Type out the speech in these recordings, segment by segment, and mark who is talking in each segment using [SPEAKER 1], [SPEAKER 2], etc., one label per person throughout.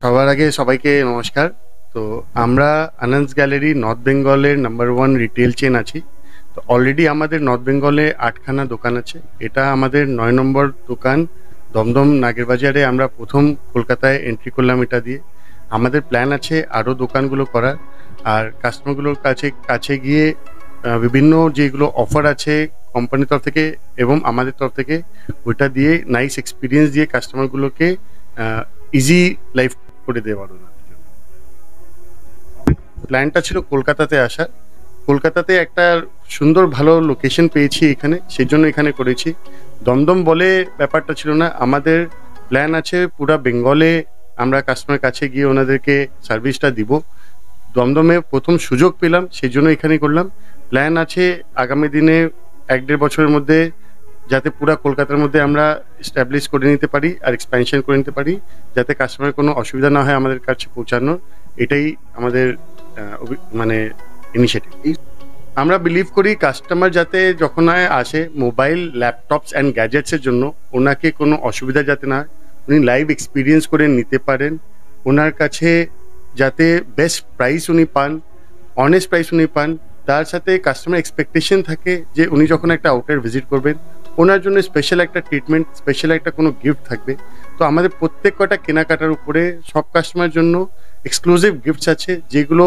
[SPEAKER 1] সবার আগে সবাইকে নমস্কার। তো আমরা আনন্দ গ্যালারি নর্থ বেঙ্গলের নাম্বার 1 রিটেল চেন আছি। তো অলরেডি আমাদের নর্থ বেঙ্গলে 8খানা দোকান আছে। এটা আমাদের 9 নম্বর দোকান। দমদম নাগেরবাজারে আমরা প্রথম কলকাতায় এন্ট্রি করলাম এটা দিয়ে। আমাদের প্ল্যান আছে আরও দোকানগুলো করার, আর কাস্টমারগুলোর কাছে কাছে গিয়ে বিভিন্ন যেগুলো অফার আছে কোম্পানির তরফ থেকে এবং আমাদের তরফ থেকে ওইটা দিয়ে নাইস এক্সপিরিয়েন্স দিয়ে কাস্টমারগুলোকে ইজি লাইফ করে দেওয়ার ওনাদের জন্য। প্ল্যানটা ছিল কলকাতাতে আসা। কলকাতাতে একটা সুন্দর ভালো লোকেশন পেয়েছি এখানে, সেই জন্য এখানে করেছি। দমদম বলে ব্যাপারটা ছিল না, আমাদের প্ল্যান আছে পুরা বেঙ্গলে আমরা কাস্টমারের কাছে গিয়ে ওনাদেরকে সার্ভিসটা দিব। দমদমে প্রথম সুযোগ পেলাম, সেই জন্য এখানে করলাম। প্ল্যান আছে আগামী দিনে 1-1.5 বছরের মধ্যে যাতে পুরা কলকাতার মধ্যে আমরা এস্টাবলিশ করে নিতে পারি আর এক্সপ্যানশন করে নিতে পারি, যাতে কাস্টমারের কোনো অসুবিধা না হয় আমাদের কাছে পৌঁছানোর। এটাই আমাদের মানে ইনিশিয়েটিভ। আমরা বিলিভ করি কাস্টমার যাতে যখন আসে মোবাইল ল্যাপটপস অ্যান্ড গ্যাজেটসের জন্য ওনাকে কোনো অসুবিধা যাতে না, উনি লাইভ এক্সপিরিয়েন্স করে নিতে পারেন। ওনার কাছে যাতে বেস্ট প্রাইস উনি পান, অনেস্ট প্রাইস উনি পান, তার সাথে কাস্টমার এক্সপেকটেশন থাকে যে উনি যখন একটা আউটলেট ভিজিট করবেন ওনার জন্য স্পেশাল একটা ট্রিটমেন্ট, স্পেশাল একটা কোনো গিফট থাকবে। তো আমাদের প্রত্যেক কটা কেনাকাটার উপরে সব কাস্টমারের জন্য এক্সক্লুসিভ গিফটস আছে, যেগুলো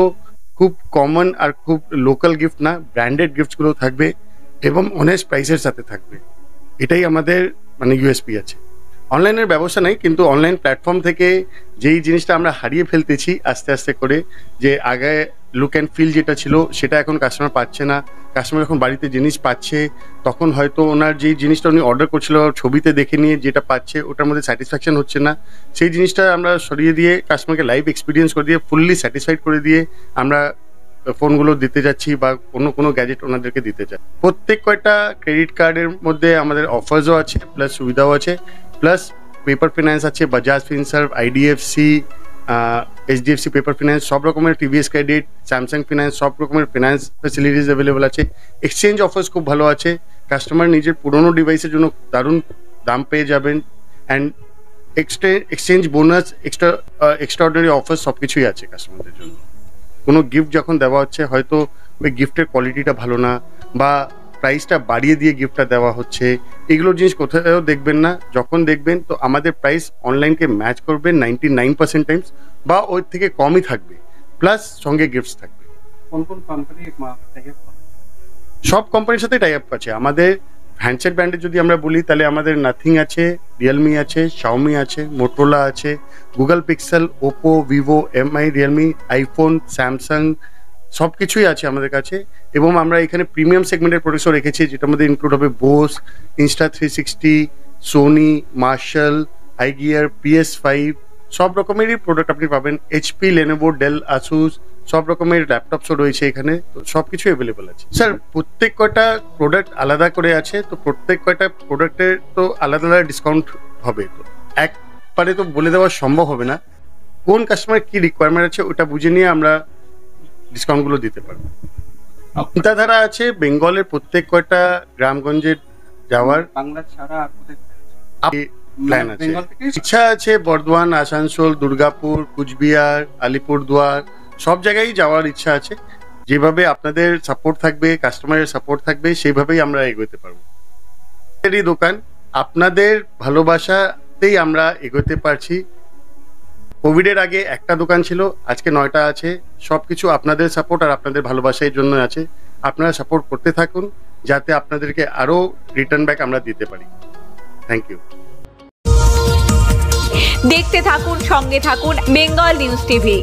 [SPEAKER 1] খুব কমন আর খুব লোকাল গিফট না, ব্র্যান্ডেড গিফটসগুলো থাকবে এবং অনেস্ট প্রাইসের সাথে থাকবে। এটাই আমাদের মানে ইউএসপি আছে। অনলাইনের ব্যবস্থা নেই, কিন্তু অনলাইন প্ল্যাটফর্ম থেকে যেই জিনিসটা আমরা হারিয়ে ফেলতেছি আস্তে আস্তে করে, যে আগে লুক অ্যান্ড ফিল যেটা ছিল সেটা এখন কাস্টমার পাচ্ছে না। কাস্টমার যখন বাড়িতে জিনিস পাচ্ছে তখন হয়তো ওনার যেই জিনিসটা উনি অর্ডার করছিল ছবিতে দেখে নিয়ে যেটা পাচ্ছে ওটার মধ্যে স্যাটিসফ্যাকশন হচ্ছে না, সেই জিনিসটা আমরা সরিয়ে দিয়ে কাস্টমারকে লাইভ এক্সপিরিয়েন্স করে দিয়ে ফুললি স্যাটিসফাইড করে দিয়ে আমরা ফোনগুলো দিতে যাচ্ছি বা অন্য কোনো গ্যাজেট ওনাদেরকে দিতে চাই। প্রত্যেক কয়টা ক্রেডিট কার্ডের মধ্যে আমাদের অফার্সও আছে, প্লাস সুবিধাও আছে, প্লাস পেপার ফিন্যান্স আছে, Bajaj Finserv, IDFC, HDFC paper finance, সব রকমের টিভিএস ক্রেডিট, স্যামসাং ফিন্যান্স, সব রকমের ফিন্যান্স ফ্যাসিলিটিস অ্যাভেলেবল আছে। এক্সচেঞ্জ অফার্স খুব ভালো আছে, কাস্টমার নিজের পুরোনো ডিভাইসের জন্য দারুণ দাম পেয়ে যাবেন। And exchange bonus, extraordinary offer সব কিছুই আছে কাস্টমারদের জন্য। কোনো গিফট যখন দেওয়া হচ্ছে হয়তো ওই গিফটের কোয়ালিটিটা ভালো না বা প্রাইসটা বাড়িয়ে দিয়ে গিফটটা দেওয়া হচ্ছে, এগুলো জিনিস কোথাও দেখবেন না। যখন দেখবেন তো আমাদের প্রাইস অনলাইনকে ম্যাচ করবে 99% টাইমস বা ওর থেকে কমই থাকবে, প্লাস সঙ্গে গিফটস থাকবে।
[SPEAKER 2] কোন কোন কোম্পানি
[SPEAKER 1] সব কোম্পানির সাথে টাই আপ আছে। আমাদের হ্যান্ডসেট ব্র্যান্ডে যদি আমরা বলি তাহলে আমাদের নাথিং আছে, রিয়েলমি আছে, শাওমি আছে, মোটোরোলা আছে, Google pixel, Oppo, Vivo, MI, Realme, iPhone, Samsung সব কিছুই আছে আমাদের কাছে। এবং আমরা এখানে প্রিমিয়াম সেগমেন্টের প্রোডাক্টসও রেখেছি, যেটার মধ্যে ইনক্লুড হবে বোস, ইনস্টা360, সোনি, মার্শাল, আইগিয়ার, PS5, সব রকমেরই প্রোডাক্ট আপনি পাবেন। এইচপি, লেনোভো, ডেল, আসুস, সব রকমের ল্যাপটপসও রয়েছে এখানে। তো সব কিছু অ্যাভেলেবল আছে স্যার। প্রত্যেক কয়টা প্রোডাক্ট আলাদা করে আছে, তো প্রত্যেক কয়টা প্রোডাক্টের তো আলাদা আলাদা ডিসকাউন্ট হবে। তো একবারে তো বলে দেওয়া সম্ভব হবে না, কোন কাস্টমার কি রিকোয়ারমেন্ট আছে ওটা বুঝে নিয়ে আমরা ডিসকাউন্টগুলো দিতে পারবো। চিন্তাধারা আছে বেঙ্গলের প্রত্যেক কয়টা গ্রামগঞ্জে যাওয়ার,
[SPEAKER 2] বাংলা ছাড়া আর কোথায়
[SPEAKER 1] প্ল্যান আছে, ইচ্ছা আছে বর্ধমান, আসানসোল, দুর্গাপুর, কুচবিহার, আলিপুরদুয়ার সব জায়গায় যাওয়ার ইচ্ছা আছে। যেভাবে আপনাদের সাপোর্ট থাকবে, কাস্টমারের সাপোর্ট থাকবে, সেইভাবেই আমরা এগোতে পারবো। এই দোকান আপনাদের ভালোবাসাতেই আমরা এগোতে পারছি। কোভিডের আগে একটা দোকান ছিল, আজকে 9টা আছে। সবকিছু আপনাদের সাপোর্ট আর আপনাদের ভালোবাসার জন্য আছে। আপনারা সাপোর্ট করতে থাকুন যাতে আপনাদেরকে আরো রিটার্ন ব্যাক আমরা দিতে পারি। Thank you.
[SPEAKER 3] দেখতে থাকুন, সঙ্গে থাকুন বেঙ্গল নিউজ টিভি।